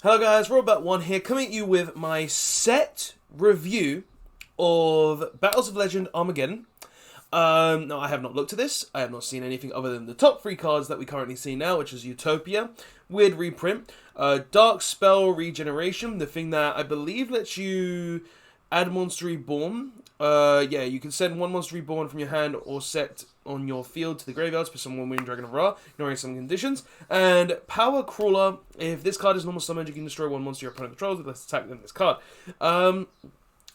Hello guys, Robot1 here, coming at you with my set review of Battles of Legend Armageddon. No, I have not looked at this. I have not seen anything other than the top 3 cards that we currently see now, which is Utopia, Weird Reprint, Dark Spell Regeneration, the thing that I believe lets you add Monster Reborn. Yeah, you can send one Monster Reborn from your hand or set on your field to the graveyard to summon one Wind Dragon of Ra, ignoring some conditions. And Power Crawler, if this card is normal summoned, you can destroy one monster your opponent controls with less attack than this card. I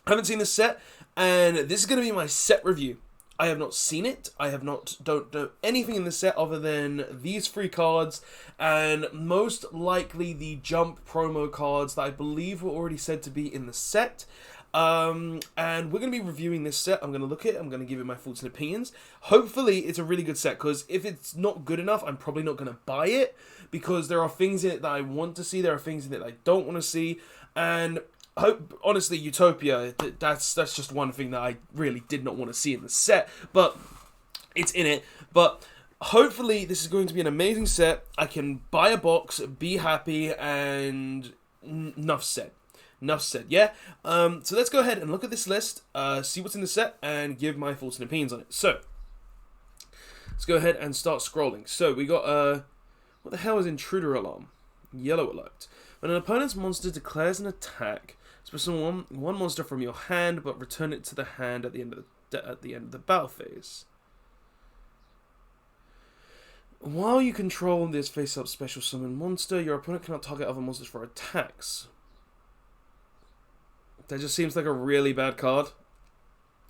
haven't seen this set, and this is going to be my set review. I have not seen it. I don't know anything in the set other than these 3 cards, and most likely the Jump promo cards that I believe were already said to be in the set. And we're going to be reviewing this set. I'm going to look at it. I'm going to give it my thoughts and opinions. Hopefully, it's a really good set, because if it's not good enough, I'm probably not going to buy it, because there are things in it that I want to see. There are things in it that I don't want to see, and honestly, Utopia, that's just one thing that I really did not want to see in the set, but it's in it. But hopefully, this is going to be an amazing set. I can buy a box, be happy, and enough said. Enough said, yeah? So let's go ahead and look at this list, see what's in the set, and give my thoughts and opinions on it. So, let's go ahead and start scrolling. So, we got, what the hell is Intruder Alarm? Yellow Alert. When an opponent's monster declares an attack, special one monster from your hand, but return it to the hand at the end of the battle phase. While you control this face-up special summon monster, your opponent cannot target other monsters for attacks. That just seems like a really bad card.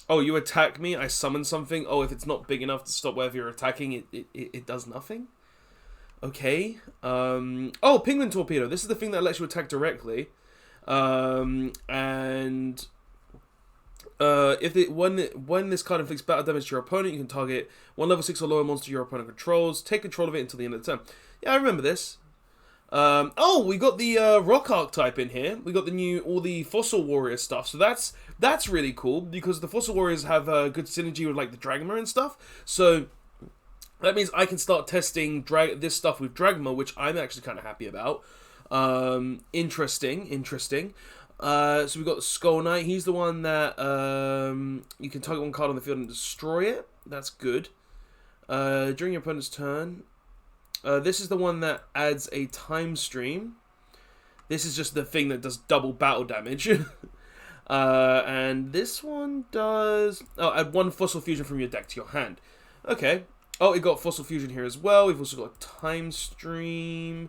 Oh, you attack me, I summon something. Oh, if it's not big enough to stop whatever you're attacking, it does nothing? Okay. Oh, Penguin Torpedo. This is the thing that lets you attack directly. When this card inflicts battle damage to your opponent, you can target one level 6 or lower monster your opponent controls. Take control of it until the end of the turn. Yeah, I remember this. Oh, we got the rock archetype in here. We got all the Fossil Warrior stuff. So that's really cool, because the Fossil Warriors have good synergy with like the Dragma and stuff. So that means I can start testing this stuff with Dragma, which I'm actually kind of happy about. Interesting. So we got Skull Knight. He's the one that you can target one card on the field and destroy it. That's good. During your opponent's turn. This is the one that adds a time stream. This is just the thing that does double battle damage. And this one does... Oh, add 1 Fossil Fusion from your deck to your hand. Okay. Oh, it got Fossil Fusion here as well. We've also got a time stream.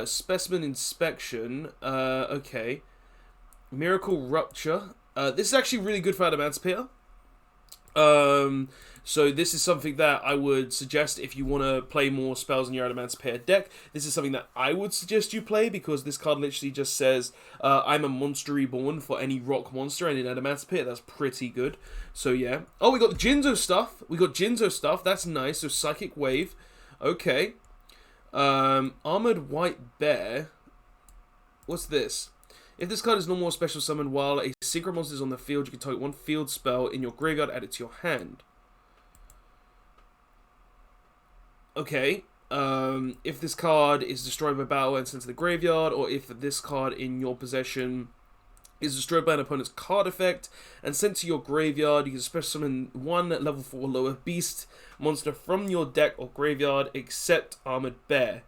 Specimen Inspection. Okay. Miracle Rupture. This is actually really good for Adamantipator. So this is something that I would suggest if you want to play more spells in your Adamantipator deck. This is something that I would suggest you play, because this card literally just says, I'm a monster reborn for any rock monster, and in Adamantipator, that's pretty good. So yeah. Oh, we got Jinzo stuff. That's nice. So Psychic Wave. Okay. Armored White Bear. What's this? If this card is normal or special summoned while a secret monster is on the field, you can target 1 field spell in your graveyard, add it to your hand. Okay. If this card is destroyed by battle and sent to the graveyard, or if this card in your possession is destroyed by an opponent's card effect and sent to your graveyard, you can special summon 1 level 4 lower beast monster from your deck or graveyard, except Armored Bear.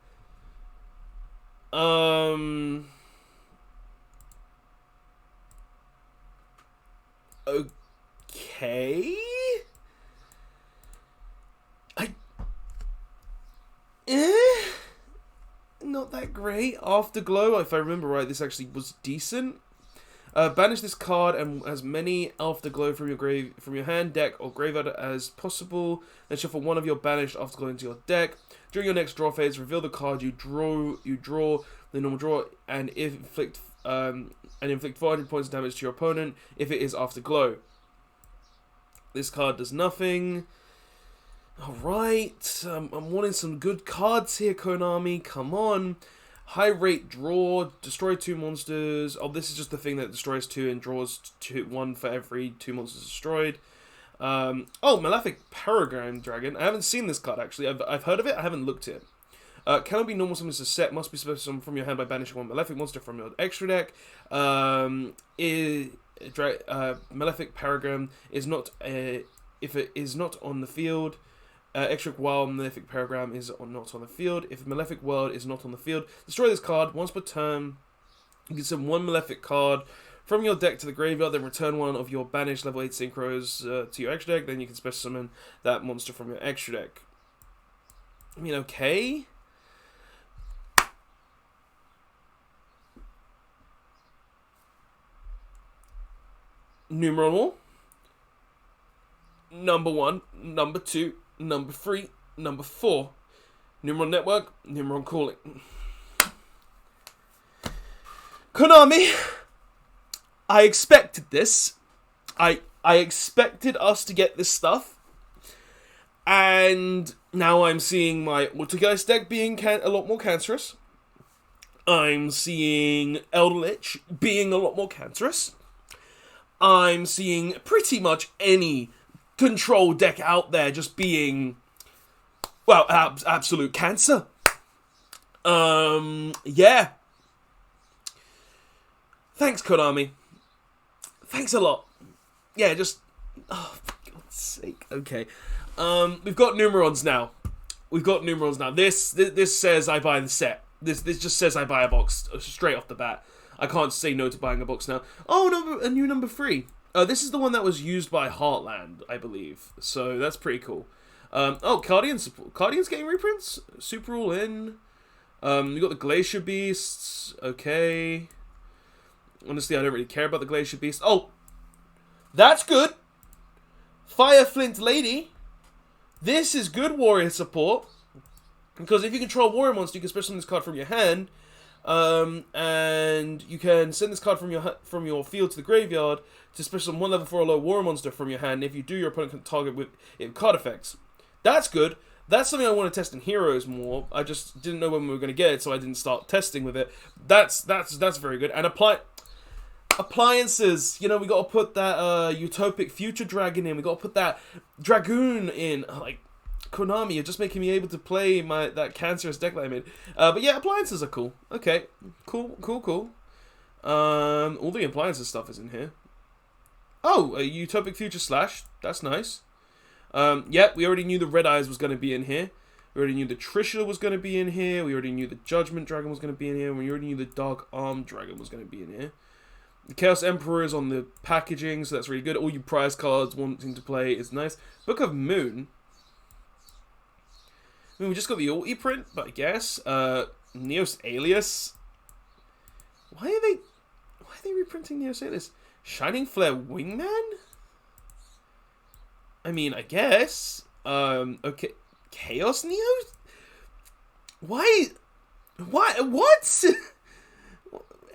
Okay. Not that great. Afterglow, if I remember right, this actually was decent. Banish this card and as many Afterglow from your hand, deck, or graveyard as possible. Then shuffle 1 of your banished Afterglow into your deck. During your next draw phase, reveal the card you draw the normal draw, and inflict 400 points of damage to your opponent if it is Afterglow. This card does nothing. Alright, I'm wanting some good cards here, Konami. Come on. High rate draw, destroy 2 monsters. Oh, this is just the thing that destroys 2 and draws 1 for every 2 monsters destroyed. Oh, Malefic Peregrine Dragon. I haven't seen this card, actually. I've heard of it. I haven't looked at it. Cannot be normal summons to set. Must be special summon from your hand by banishing one Malefic monster from your extra deck. Malefic Paragon is not if it is not on the field. Extra while Malefic Paragon is not on the field. If Malefic World is not on the field, destroy this card once per turn. You can send one Malefic card from your deck to the graveyard, then return one of your banished level 8 synchros to your extra deck. Then you can special summon that monster from your extra deck. I mean, okay. Numeron Wall. Number 1, number 2, number 3, number 4. Numeron Network, Numeron Calling. Konami, I expected this. I expected us to get this stuff. And now I'm seeing my Autogeist deck being a lot more cancerous. I'm seeing Elder Lich being a lot more cancerous. I'm seeing pretty much any control deck out there just being, well, absolute cancer. Yeah. Thanks, Konami. Thanks a lot. Yeah, just, oh, for God's sake. Okay. We've got Numerons now. This says I buy the set. This just says I buy a box straight off the bat. I can't say no to buying a box now. Oh, a new number 3. This is the one that was used by Heartland, I believe. So that's pretty cool. Guardian support. Guardian's getting reprints. Super All in. You got the Glacier Beasts. Okay. Honestly, I don't really care about the Glacier Beast. Oh, that's good. Fire Flint Lady. This is good warrior support. Because if you control warrior monster, you can special summon this card from your hand. And you can send this card from your field to the graveyard to special summon 1 level 4 or low warrior monster from your hand. If you do, your opponent can target with card effects. That's good. That's something I want to test in Heroes more. I just didn't know when we were going to get it, so I didn't start testing with it. That's very good. And appliances. You know, we got to put that Utopic Future Dragon in. We got to put that Dragoon in. Like, Konami, you're just making me able to play that cancerous deck that I made. But yeah, appliances are cool. Okay, cool. All the appliances stuff is in here. Oh, a Utopic Future Slash. That's nice. Yep, we already knew the Red Eyes was going to be in here. We already knew the Trishula was going to be in here. We already knew the Judgment Dragon was going to be in here. We already knew the Dark Arm Dragon was going to be in here. The Chaos Emperor is on the packaging, so that's really good. All you prize cards wanting to play is nice. Book of Moon. I mean, we just got the Ulti print, but I guess. Neos Alias. Why are they reprinting Neos Alias? Shining Flare Wingman? I mean, I guess. Okay. Chaos Neos? Why? What?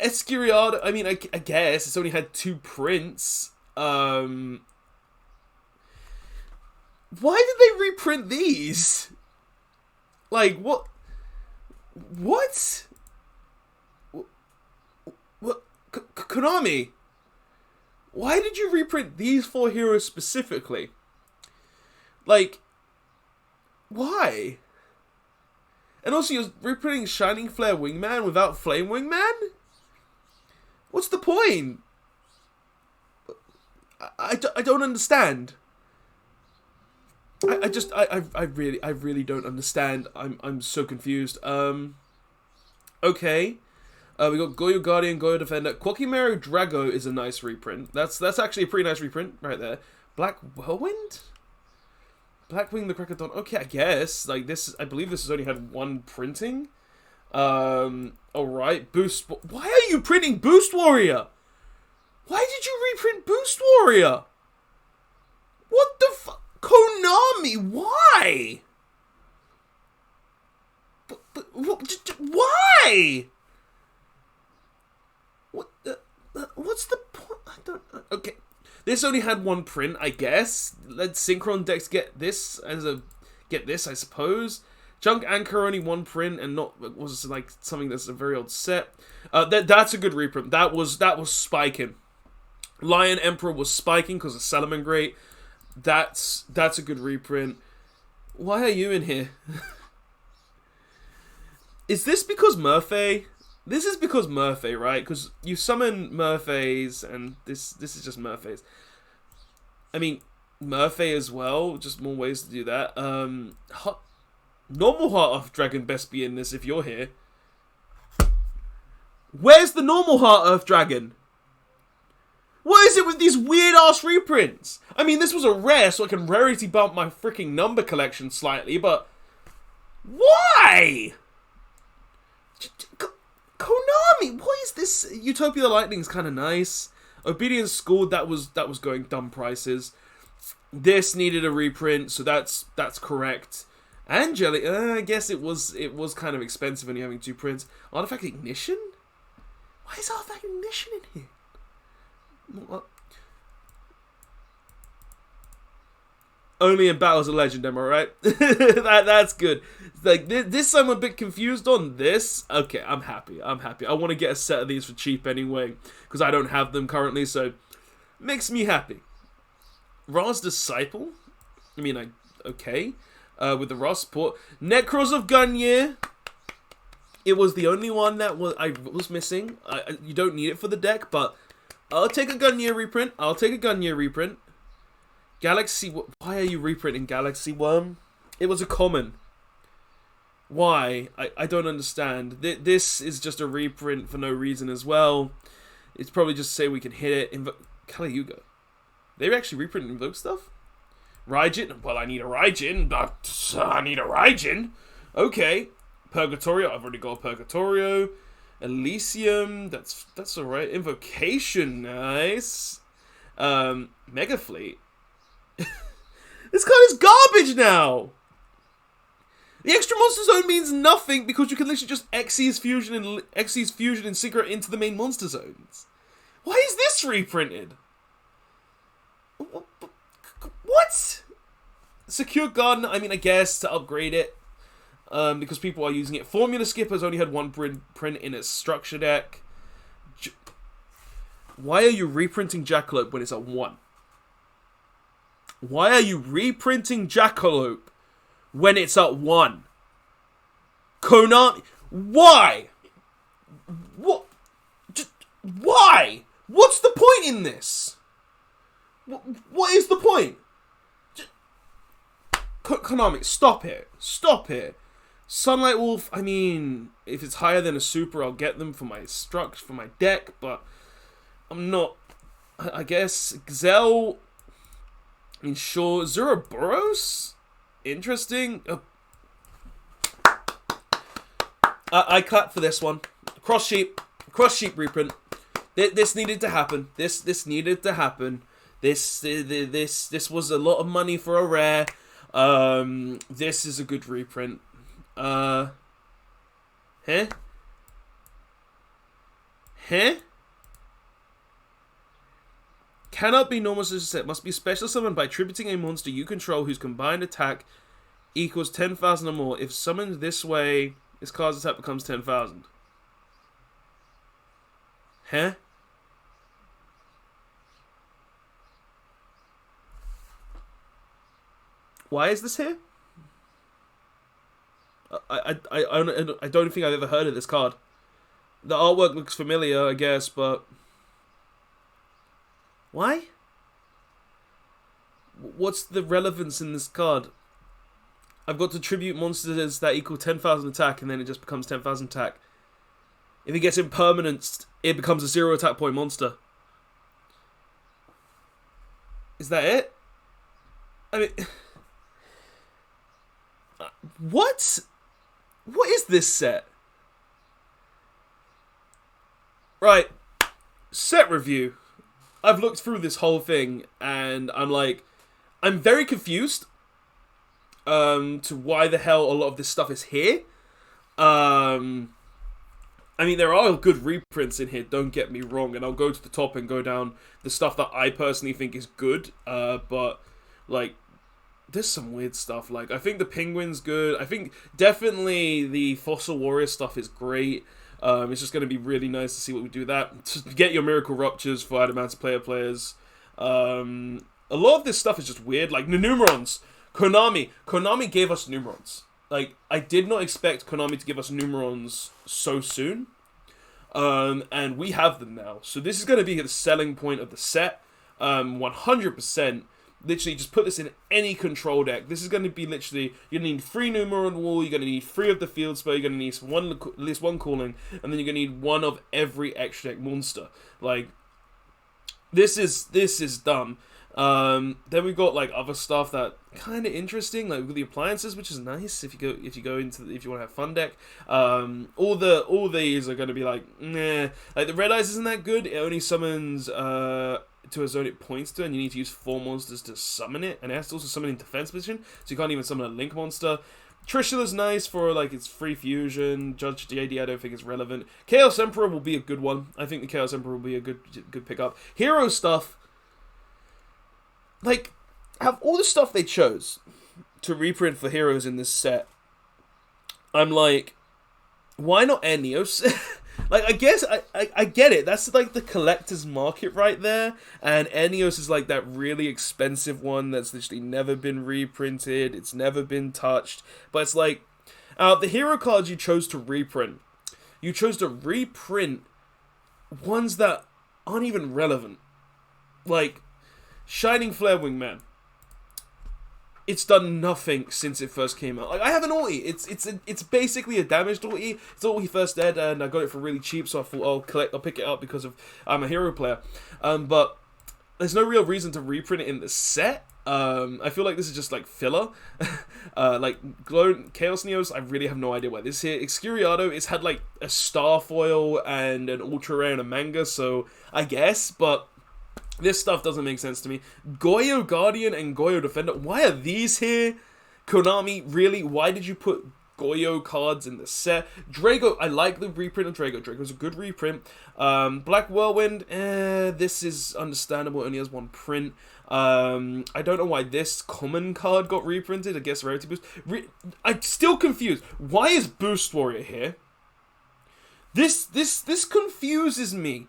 Escuriado, I mean, I guess. It's only had 2 prints. Why did they reprint these? Like, what? What? Konami? Why did you reprint these 4 heroes specifically? Like, why? And also, you're reprinting Shining Flare Wingman without Flame Wingman? What's the point? I don't understand. I really don't understand. I'm so confused. Okay. We got Goyo Guardian, Goyo Defender. Quackimero Drago is a nice reprint. That's actually a pretty nice reprint right there. Black Whirlwind? Blackwing the Crackerdon. Okay, I guess. Like, this, I believe this has only had 1 printing. Alright. Boost. Why are you printing Boost Warrior? Why did you reprint Boost Warrior? What the fuck? Konami, why? Why? What's the point? I don't. Okay, this only had 1 print, I guess. Let Synchron decks get this I suppose. Junk Anchor only 1 print and not was like something that's a very old set. That's a good reprint. That was spiking. Lion Emperor was spiking because of Salamangreat. That's a good reprint. Why are you in here? Is this because Murphy? This is because Murphy, right? Because you summon Murphys, and this is just Murphys. I mean, Murphy as well. Just more ways to do that. Normal Heart Earth Dragon best be in this if you're here. Where's the normal Heart Earth Dragon? What is it with these weird ass reprints? I mean, this was a rare, so I can rarity bump my freaking number collection slightly, but why? Konami, what is this? Utopia the Lightning's kind of nice. Obedience School, that was going dumb prices. This needed a reprint, so that's correct. Angelic, I guess it was kind of expensive when you're having 2 prints. Artifact Ignition? Why is Artifact Ignition in here? What? Only in Battles of Legend, am I right? That's good. Like this, I'm a bit confused on this. Okay, I'm happy. I want to get a set of these for cheap anyway, because I don't have them currently, so makes me happy. Ra's Disciple. I mean, okay. With the Ra's support, Necros of Gungnir. It was the only one that I was missing. You don't need it for the deck, but I'll take a Gungnir reprint. Galaxy... Why are you reprinting Galaxy Worm? It was a common. Why? I don't understand. This is just a reprint for no reason as well. It's probably just to say we can hit it. Kali-Yuga. They actually reprinted Invoke stuff? Raijin? Well, I need a Raijin. I need a Raijin. Okay. Purgatorio. I've already got a Purgatorio. Elysium. That's alright. Invocation. Nice. Mega Fleet. This card is garbage now! The extra monster zone means nothing because you can literally just Xyz Fusion and Secret into the main monster zones. Why is this reprinted? What? Secure Garden, I mean, I guess to upgrade it. Because people are using it. Formula Skipper's only had 1 print in its structure deck. Why are you reprinting Jackalope when it's at 1? Why are you reprinting Jackalope when it's at 1? Konami, why? What? Just, why? What's the point in this? What is the point? Konami, stop it. Stop it. Sunlight Wolf, I mean, if it's higher than a super, I'll get them for my struct, for my deck, but I'm not, I guess, Gazelle, I mean, sure, Zoroboros? Interesting. Oh. I clap for this one. Cross sheep reprint. This needed to happen. This needed to happen. This was a lot of money for a rare. This is a good reprint. Huh? Cannot be normal as a set. Must be special summoned by tributing a monster you control whose combined attack equals 10,000 or more. If summoned this way, this card's attack becomes 10,000. Huh? Why is this here? I don't think I've ever heard of this card. The artwork looks familiar, I guess, but why? What's the relevance in this card? I've got to tribute monsters that equal 10,000 attack, and then it just becomes 10,000 attack. If it gets impermanenced, it becomes a 0 attack point monster. Is that it? I mean, what? What is this set? Right, set review. I've looked through this whole thing, and I'm very confused to why the hell a lot of this stuff is here. I mean, there are good reprints in here, don't get me wrong, and I'll go to the top and go down the stuff that I personally think is good, but, like, there's some weird stuff. Like, I think the Penguin's good. I think definitely the Fossil Warrior stuff is great. It's just going to be really nice to see what we do with that. To get your Miracle Ruptures for Adamant's players. A lot of this stuff is just weird. Like, Numerons. Konami gave us Numerons. like, I did not expect Konami to give us Numerons so soon. And we have them now. So this is going to be the selling point of the set. 100%. Literally, just put this in any control deck. This is going to be literally, you're going to need 3 Numeron Wall, you're going to need 3 of the Field Spell, you're going to need at least 1 Cooling, and then you're going to need 1 of every extra deck monster. Like, this is dumb. Then we've got like other stuff that kind of interesting, like with the appliances, which is nice if you want to have fun deck. All these are going to be like, nah. Like the Red Eyes isn't that good. It only summons to a zone it points to, and you need to use 4 monsters to summon it, and it has to also summon in defense position, so you can't even summon a Link monster. Trishula's nice for like its free fusion. Judge JD I don't think is relevant. Chaos Emperor will be a good one. I think the Chaos Emperor will be a good pickup. Hero stuff, like, have all the stuff they chose to reprint for heroes in this set. I'm like, why not Air Neos? Like, I guess, I get it. That's, like, the collector's market right there. And Air Neos is, like, that really expensive one that's literally never been reprinted. It's never been touched. But it's like, the hero cards you chose to reprint. You chose to reprint ones that aren't even relevant. Like, Shining Flare Wingman. It's done nothing since it first came out. Like, I have an ulti. It's basically a damaged ulti. It's ulti first dead, and I got it for really cheap, so I thought I'll pick it up because of I'm a hero player. But there's no real reason to reprint it in the set. I feel like this is just like filler. Like Chaos Neos, I really have no idea why this here. Excuriado, it's had like a star foil and an ultra rare and a manga, so I guess, but this stuff doesn't make sense to me. Goyo Guardian and Goyo Defender. Why are these here? Konami, really? Why did you put Goyo cards in the set? Drago, I like the reprint of Drago. Drago's a good reprint. Black Whirlwind, this is understandable. It only has 1 print. I don't know why this common card got reprinted. I guess Rarity Boost. I'm still confused. Why is Boost Warrior here? This confuses me.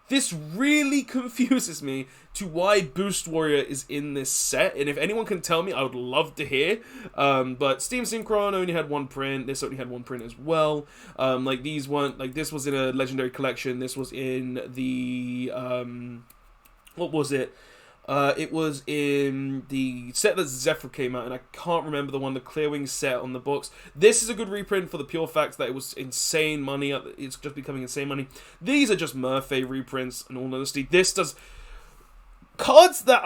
This really confuses me to why Boost Warrior is in this set, and if anyone can tell me, I would love to hear. But Steam Synchron only had 1 print. This only had 1 print as well. Like these weren't, like this was in a Legendary Collection. This was in the what was it? It was in the set that Zephyr came out, and I can't remember the Clearwing set on the box. This is a good reprint for the pure fact that it was insane money. It's just becoming insane money. These are just Murphy reprints, in all honesty. This does cards that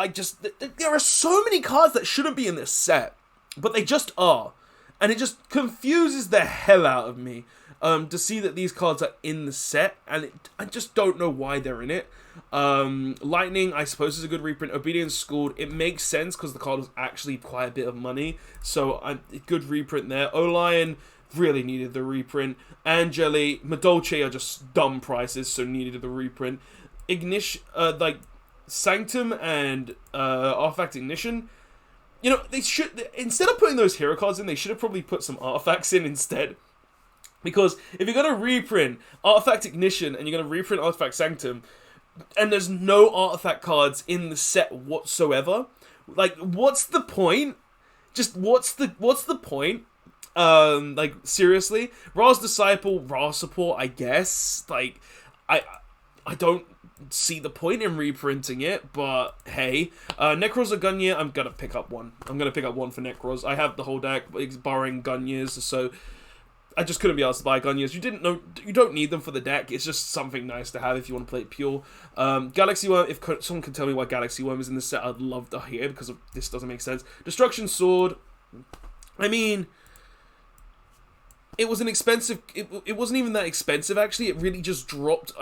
there are so many cards that shouldn't be in this set, but they just are. And it just confuses the hell out of me to see that these cards are in the set, and I just don't know why they're in it. Lightning, I suppose, is a good reprint. Obedience Schooled, it makes sense because the card was actually quite a bit of money, so good reprint there. Olion really needed the reprint. Angeli, Madolce are just dumb prices, so needed the reprint. Ignition, like Sanctum and Artifact Ignition. You know, they should, instead of putting those hero cards in, they should have probably put some artifacts in instead. Because if you're going to reprint Artifact Ignition and you're going to reprint Artifact Sanctum, and there's no artifact cards in the set whatsoever, like, what's the point? Just, what's the point? Like, seriously? Ra's Disciple, Ra support, I guess. Like, I don't see the point in reprinting it, but hey. Necros or Gunyear, I'm gonna pick up one. I'm gonna pick up one for Necros. I have the whole deck, barring Gunyears, so I just couldn't be asked to buy Gunyears. You don't need them for the deck. It's just something nice to have if you want to play it pure. Galaxy Worm, if someone can tell me why Galaxy Worm is in this set, I'd love to hear, because this doesn't make sense. Destruction Sword, I mean, it was an expensive, it wasn't even that expensive, actually. It really just dropped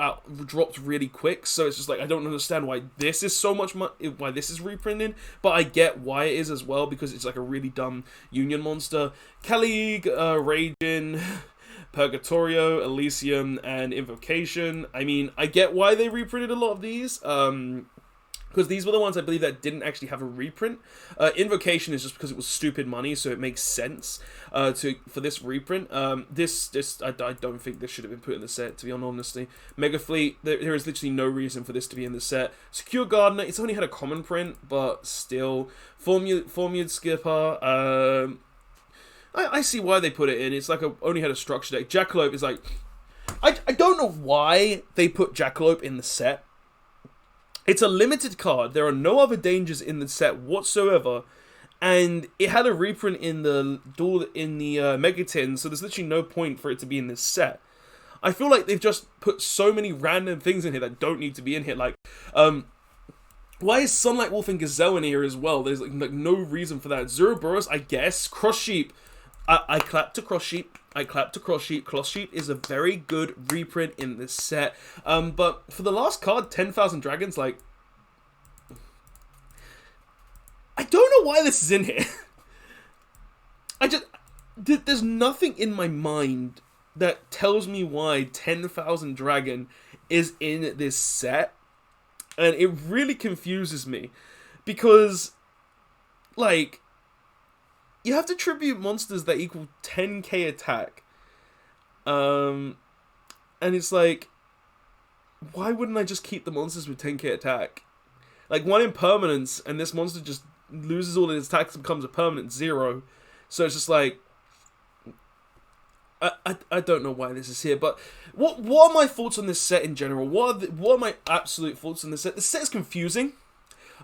really quick, so it's just like, I don't understand why this is so much why this is reprinted, but I get why it is as well, because it's like a really dumb Union monster. Kalig, Ragin, Purgatorio, Elysium, and Invocation. I mean, I get why they reprinted a lot of these, because these were the ones I believe that didn't actually have a reprint. Invocation is just because it was stupid money, so it makes sense for this reprint. This I don't think this should have been put in the set, to be honest. Mega Fleet, there is literally no reason for this to be in the set. Secure Gardener, it's only had a common print, but still. Formued Skipper, I see why they put it in. It's like only had a structure deck. Jackalope is like... I don't know why they put Jackalope in the set. It's a limited card. There are no other dangers in the set whatsoever. And it had a reprint in the Mega Tin, so there's literally no point for it to be in this set. I feel like they've just put so many random things in here that don't need to be in here. Like, why is Sunlight Wolf and Gazelle in here as well? There's like no reason for that. Zoroboros, I guess. Cross Sheep. I clap to Cross Sheep. I clap to Cross Sheep. Cross Sheep is a very good reprint in this set. But for the last card, 10,000 Dragons, like... I don't know why this is in here. There's nothing in my mind that tells me why 10,000 Dragon is in this set. And it really confuses me. Because, like, you have to tribute monsters that equal 10k attack. And it's like, why wouldn't I just keep the monsters with 10k attack? Like, 1 impermanence, and this monster just loses all its attacks and becomes a permanent 0. So it's just like... I don't know why this is here, but what are my thoughts on this set in general? What are my absolute thoughts on this set? The set is confusing,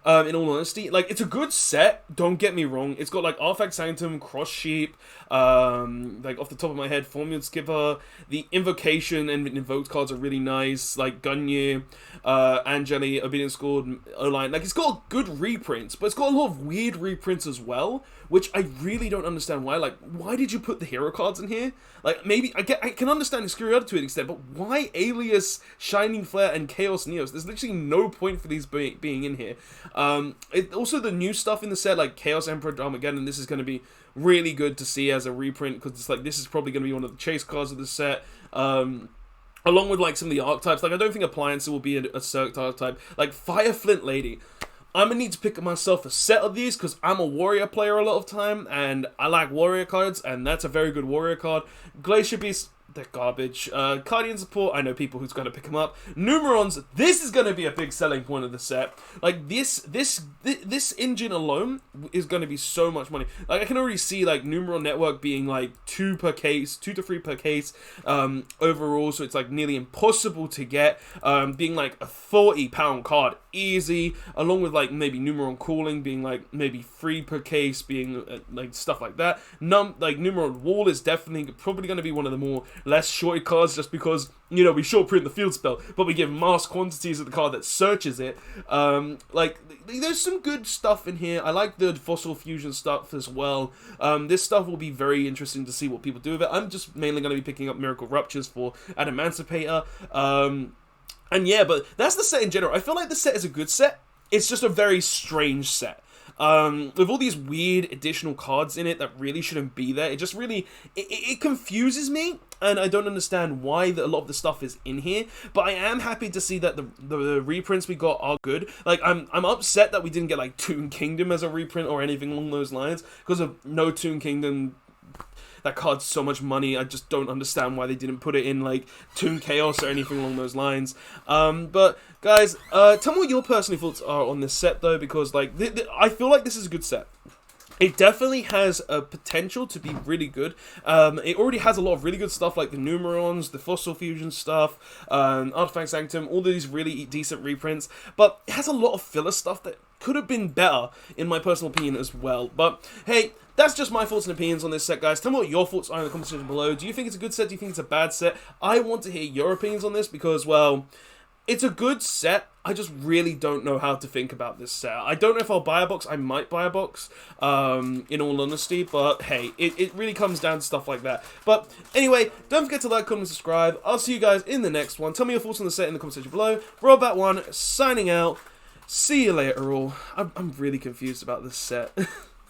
in all honesty. Like, it's a good set, don't get me wrong. It's got, like, Artifact Sanctum, Cross Sheep, like, off the top of my head, Formula Skipper, the Invocation and Invoked cards are really nice, like Gunye, Angeli, Obedience Scored, O-Line. Like, it's got good reprints, but it's got a lot of weird reprints as well, which I really don't understand why. Like, why did you put the hero cards in here? Like, maybe, I can understand Excoriator to an extent, but why Alias, Shining Flare, and Chaos Neos? There's literally no point for these being in here. Also, the new stuff in the set, like Chaos Emperor, Armageddon, this is going to be really good to see as a reprint, because it's like, this is probably going to be one of the chase cards of the set. Along with, like, some of the archetypes. Like, I don't think Appliance will be a Circuit archetype. Like, Fire Flint Lady. I'm going to need to pick myself a set of these, because I'm a warrior player a lot of time, and I like warrior cards, and that's a very good warrior card. Glacier Beast, they're garbage. Guardian Support, I know people who's going to pick them up. Numerons, this is going to be a big selling point of the set. Like, this engine alone is going to be so much money. Like, I can already see, like, Numeron Network being, like, 2 per case, 2 to 3 per case, overall, so it's, like, nearly impossible to get, being, like, a £40 card, easy, along with, like, maybe Numeron Cooling being, like, maybe 3 per case, being, like, stuff like that. Like, Numeron Wall is definitely, probably going to be one of the more less shorted cards, just because, you know, we short print the field spell, but we give mass quantities of the card that searches it. Like, there's some good stuff in here. I like the Fossil Fusion stuff as well. This stuff will be very interesting to see what people do with it. I'm just mainly going to be picking up Miracle Ruptures for an Emancipator. And yeah, but that's the set in general. I feel like the set is a good set. It's just a very strange set. With all these weird additional cards in it that really shouldn't be there, it just really, it confuses me, and I don't understand why a lot of the stuff is in here, but I am happy to see that the reprints we got are good. Like, I'm upset that we didn't get, like, Toon Kingdom as a reprint or anything along those lines, because of no Toon Kingdom. That card's so much money, I just don't understand why they didn't put it in, like, Toon Chaos or anything along those lines. But, guys, tell me what your personal thoughts are on this set, though, because, like, I feel like this is a good set. It definitely has a potential to be really good. It already has a lot of really good stuff, like the Numerons, the Fossil Fusion stuff, Artifact Sanctum, all these really decent reprints, but it has a lot of filler stuff that could have been better, in my personal opinion, as well. But, hey, that's just my thoughts and opinions on this set, guys. Tell me what your thoughts are in the comment section below. Do you think it's a good set? Do you think it's a bad set? I want to hear your opinions on this because, well, it's a good set. I just really don't know how to think about this set. I don't know if I'll buy a box. I might buy a box, in all honesty. But, hey, it really comes down to stuff like that. But, anyway, don't forget to like, comment, and subscribe. I'll see you guys in the next one. Tell me your thoughts on the set in the comment section below. Robot1, signing out. See you later, all. I'm really confused about this set.